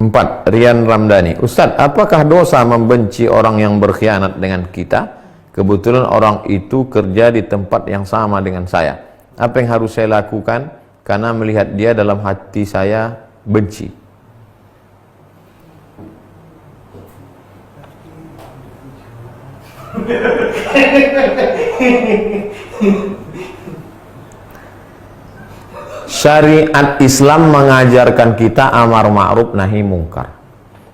4. Rian Ramdhani. Ustadz, apakah dosa membenci orang yang berkhianat dengan kita? Kebetulan orang itu kerja di tempat yang sama dengan saya. Apa yang harus saya lakukan? Karena melihat dia dalam hati saya benci. Syariat Islam mengajarkan kita amar ma'ruf nahi mungkar.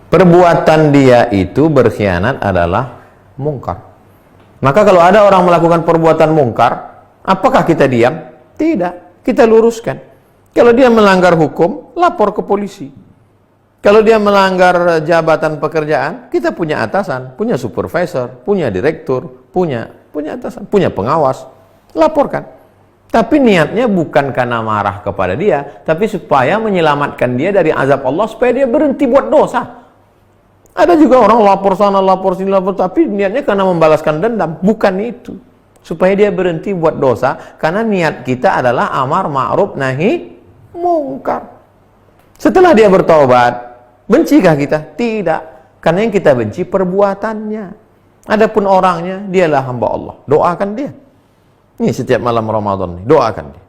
Perbuatan dia itu berkhianat adalah mungkar. Maka kalau ada orang melakukan perbuatan mungkar, apakah kita diam? Tidak, kita luruskan. Kalau dia melanggar hukum, lapor ke polisi. Kalau dia melanggar jabatan pekerjaan, kita punya atasan, punya supervisor, punya direktur, punya atasan, punya pengawas, laporkan. Tapi niatnya bukan karena marah kepada dia, tapi supaya menyelamatkan dia dari azab Allah, supaya dia berhenti buat dosa. Ada juga orang lapor sana, lapor sini, lapor, tapi niatnya karena membalaskan dendam. Bukan itu. Supaya dia berhenti buat dosa, karena niat kita adalah amar ma'ruf nahi mungkar. Setelah dia bertobat, bencikah kita? Tidak. Karena yang kita benci perbuatannya. Adapun orangnya, dialah hamba Allah. Doakan dia. Ini setiap malam Ramadan nih, doakan dia.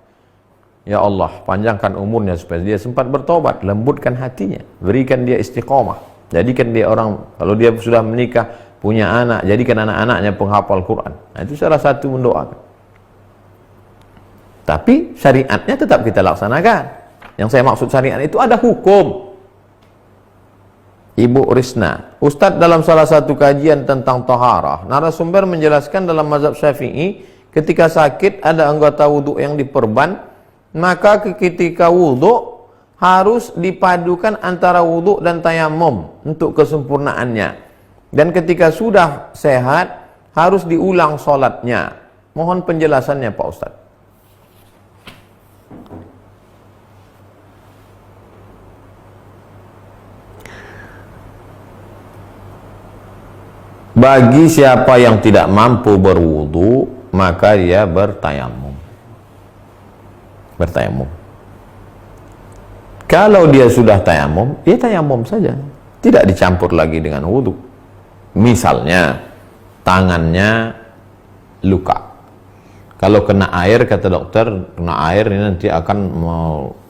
Ya Allah, panjangkan umurnya supaya dia sempat bertobat, lembutkan hatinya, berikan dia istiqomah. Jadikan dia orang, kalau dia sudah menikah, punya anak, jadikan anak-anaknya penghafal Quran. Nah, itu salah satu mendoakan. Tapi syariatnya tetap kita laksanakan. Yang saya maksud syariat itu ada hukum. Ibu Risna, Ustadz, dalam salah satu kajian tentang taharah, narasumber menjelaskan dalam mazhab Syafi'i, ketika sakit ada anggota wudhu yang diperban, maka ketika wudhu harus dipadukan antara wudhu dan tayamum untuk kesempurnaannya. Dan ketika sudah sehat harus diulang sholatnya. Mohon penjelasannya Pak Ustadz. Bagi siapa yang tidak mampu berwudu, maka dia bertayamum. Bertayamum. Kalau dia sudah tayamum, dia tayamum saja. Tidak dicampur lagi dengan wudu. Misalnya, tangannya luka. Kalau kena air, kata dokter, kena air ini nanti akan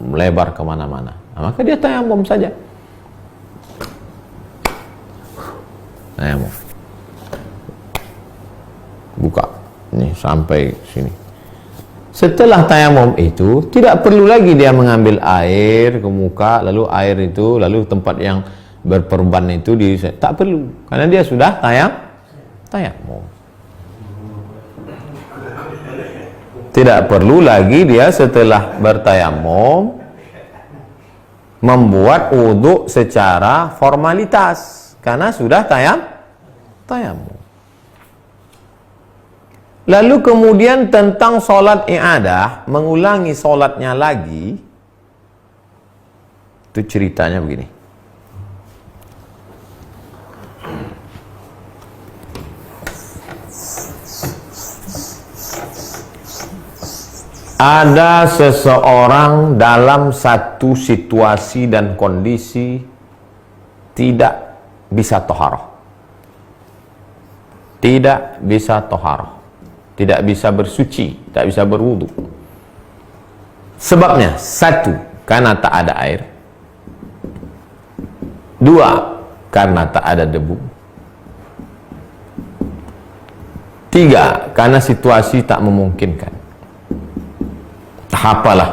melebar kemana-mana. Nah, maka dia tayamum saja. Tayamum. Buka. Nih sampai sini. Setelah tayamum itu tidak perlu lagi dia mengambil air ke muka, lalu air itu, lalu tempat yang berperban itu tak perlu, karena dia sudah tayamum. Tidak perlu lagi dia setelah bertayamum membuat wudhu secara formalitas, karena sudah tayamum. Lalu kemudian tentang sholat i'adah, mengulangi sholatnya lagi, itu ceritanya begini. Ada seseorang dalam satu situasi dan kondisi tidak bisa toharoh. Tidak bisa toharoh. Tidak bisa bersuci, tidak bisa berwudu. Sebabnya, 1, karena tak ada air. 2, karena tak ada debu. 3, karena situasi tak memungkinkan. Entah apalah,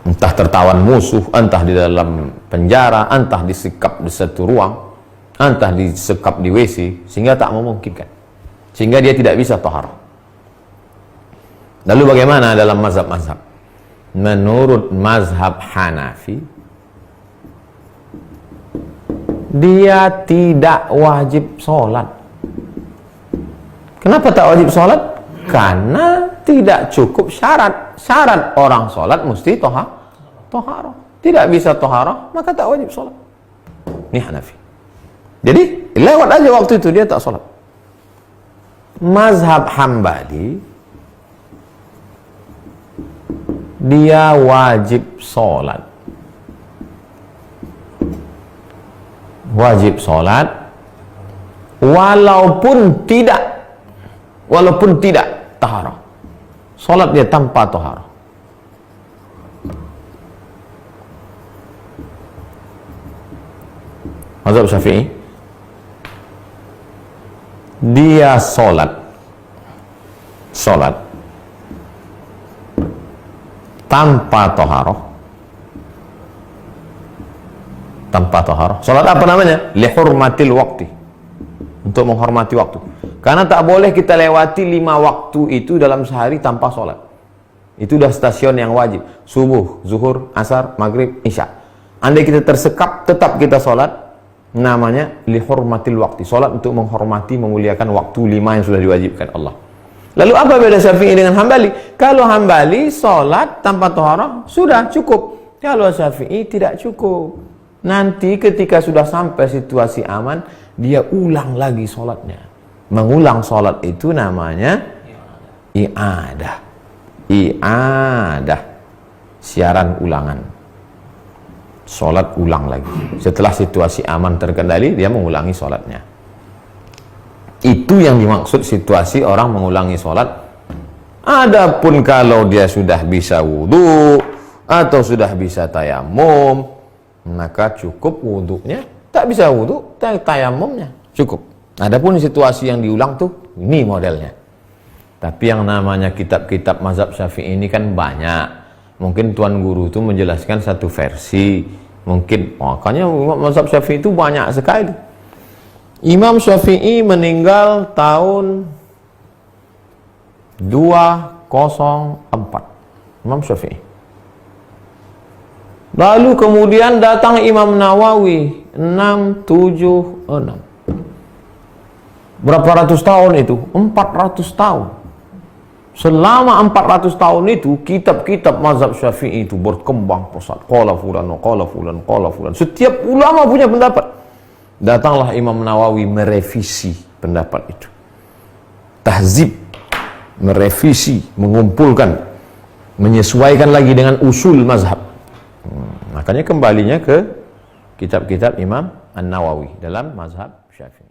entah tertawan musuh, entah di dalam penjara, entah disekap di satu ruang, entah disekap di WC, sehingga tak memungkinkan, sehingga dia tidak bisa taharah. Lalu bagaimana dalam mazhab-mazhab? Menurut mazhab Hanafi, dia tidak wajib sholat. Kenapa tak wajib sholat? Karena tidak cukup syarat. Syarat orang sholat mesti toharah. Tidak bisa toharah, maka tak wajib sholat. Ini Hanafi. Jadi lewat aja waktu itu, dia tak sholat. Mazhab Hambali, dia wajib sholat. wajib sholat walaupun tidak taharah. Sholat dia tanpa taharah. Mazhab Syafi'i, dia sholat tanpa taharah. Sholat apa namanya? Lihurmatil waqti, untuk menghormati waktu. Karena tak boleh kita lewati 5 waktu itu dalam sehari tanpa sholat. Itu udah stasiun yang wajib. Subuh, zuhur, asar, maghrib, isya. Andai kita tersekap, tetap kita sholat. Namanya lihurmatil waqti. Sholat untuk menghormati, memuliakan waktu 5 yang sudah diwajibkan Allah. Lalu apa beda Syafi'i dengan Hambali? Kalau Hambali sholat tanpa taharah sudah cukup. Kalau Syafi'i tidak cukup. Nanti ketika sudah sampai situasi aman, dia ulang lagi sholatnya. Mengulang sholat itu namanya i'adah. Siaran ulangan. Sholat ulang lagi. Setelah situasi aman terkendali, dia mengulangi sholatnya. Itu yang dimaksud situasi orang mengulangi sholat. Adapun kalau dia sudah bisa wudhu atau sudah bisa tayamum, maka cukup wudhunya. Tak bisa wudhu, tayamumnya cukup. Adapun situasi yang diulang tuh, ini modelnya. Tapi yang namanya kitab-kitab mazhab Syafi'i ini kan banyak. Mungkin Tuan Guru itu menjelaskan satu versi. Mungkin, makanya mazhab Syafi'i itu banyak sekali. Imam Syafi'i meninggal tahun 204. Imam Syafi'i. Lalu kemudian datang Imam Nawawi 676. Berapa ratus tahun itu? 400 tahun. Selama 400 tahun itu, kitab-kitab mazhab Syafi'i itu berkembang pesat. Qala fulan, qala fulan, qala fulan. Setiap ulama punya pendapat. Datanglah Imam Nawawi merevisi pendapat itu. Tahzib, merevisi, mengumpulkan, menyesuaikan lagi dengan usul mazhab. Makanya kembalinya ke kitab-kitab Imam An-Nawawi dalam mazhab Syafi'i.